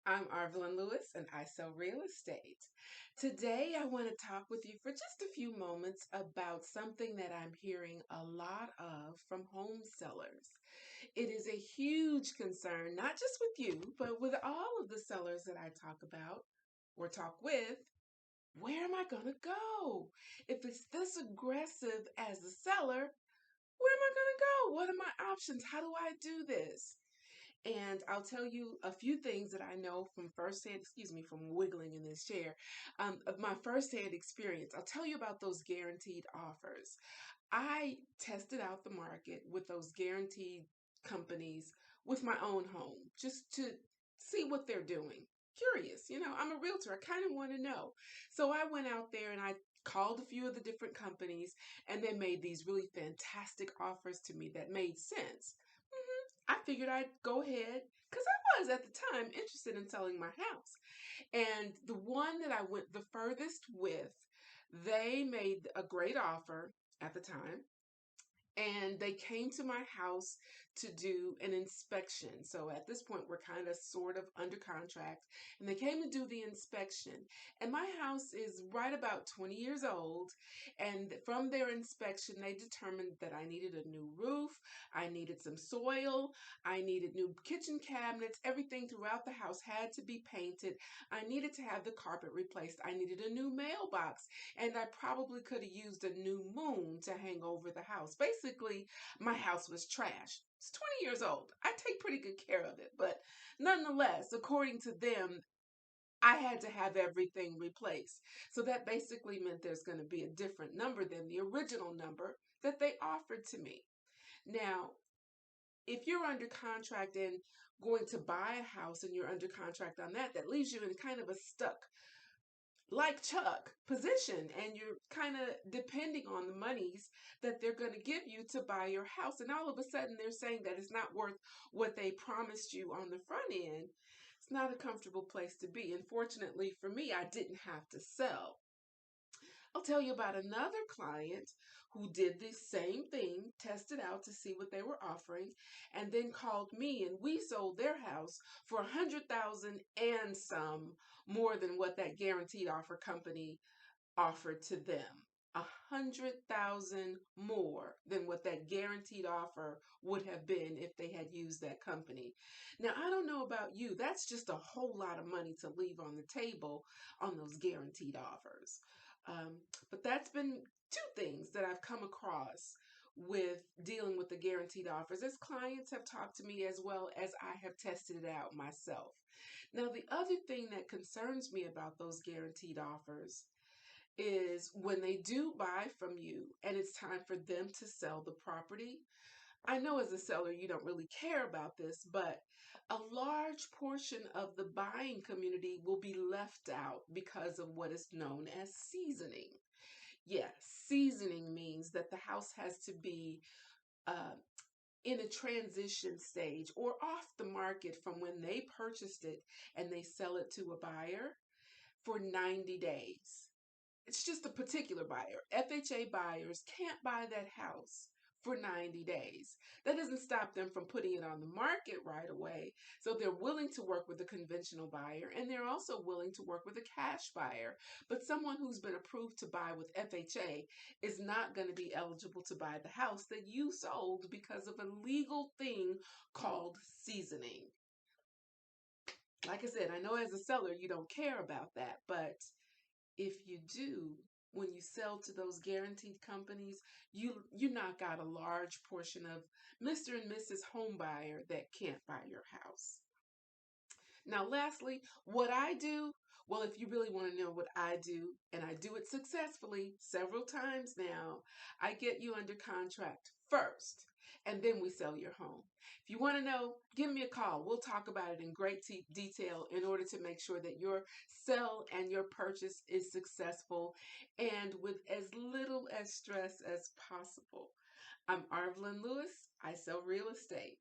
I'm Arvelyn Lewis and I sell real estate. Today, I want to talk with you for just a few moments about something that I'm hearing a lot of from home sellers. It is a huge concern, not just with you, but with all of the sellers that I talk about or talk with. Where am I going to go? If it's this aggressive as a seller, where am I going to go? What are my options? How do I do this? And I'll tell you a few things that I know from firsthand, excuse me, from wiggling in this chair, of my firsthand experience. I'll tell you about those guaranteed offers. I tested out the market with those guaranteed companies with my own home just to see what they're doing. Curious, I'm a realtor. I kind of want to know. So I went out there and I called a few of the different companies and they made these really fantastic offers to me that made sense. I figured I'd go ahead because I was at the time interested in selling my house. And the one that I went the furthest with, they made a great offer at the time and they came to my house to do an inspection. So at this point, we're kind of sort of under contract, and they came to do the inspection. And my house is right about 20 years old. And from their inspection, they determined that I needed a new roof, I needed some soil, I needed new kitchen cabinets. Everything throughout the house had to be painted. I needed to have the carpet replaced. I needed a new mailbox, and I probably could have used a new moon to hang over the house. Basically, my house was trash. It's 20 years old. I take pretty good care of it, but nonetheless, according to them, I had to have everything replaced. So that basically meant there's going to be a different number than the original number that they offered to me. Now, if you're under contract and going to buy a house and you're under contract on that, that leaves you in kind of a stuck like Chuck position, and you're kind of depending on the monies that they're going to give you to buy your house, and all of a sudden they're saying that it's not worth what they promised you on the front end. It's not a comfortable place to be. Unfortunately for me, I didn't have to sell. I'll tell you about another client who did the same thing, tested out to see what they were offering, and then called me, and we sold their house for 100,000 and some more than what that guaranteed offer company offered to them. 100,000 more than what that guaranteed offer would have been if they had used that company. Now, I don't know about you, that's just a whole lot of money to leave on the table on those guaranteed offers. Um, but that's been two things that I've come across with dealing with the guaranteed offers, as clients have talked to me as well as I have tested it out myself. Now, the other thing that concerns me about those guaranteed offers is when they do buy from you and it's time for them to sell the property. I know as a seller you don't really care about this, but a large portion of the buying community will be left out because of what is known as seasoning. Yes, seasoning means that the house has to be uh, in a transition stage or off the market from when they purchased it and they sell it to a buyer for 90 days. It's just a particular buyer. FHA buyers can't buy that house for 90 days. That doesn't stop them from putting it on the market right away. So they're willing to work with a conventional buyer, and they're also willing to work with a cash buyer. But someone who's been approved to buy with FHA is not going to be eligible to buy the house that you sold because of a legal thing called seasoning. Like I said, I know as a seller you don't care about that, but if you do, when you sell to those guaranteed companies, you knock out a large portion of Mr. and Mrs. Homebuyer that can't buy your house. Now, lastly, what I do, well, if you really want to know what I do, and I do it successfully several times now, I get you under contract first, and then we sell your home. If you want to know, give me a call. We'll talk about it in great detail in order to make sure that your sell and your purchase is successful and with as little as stress as possible. I'm Arvelyn Lewis. I sell real estate.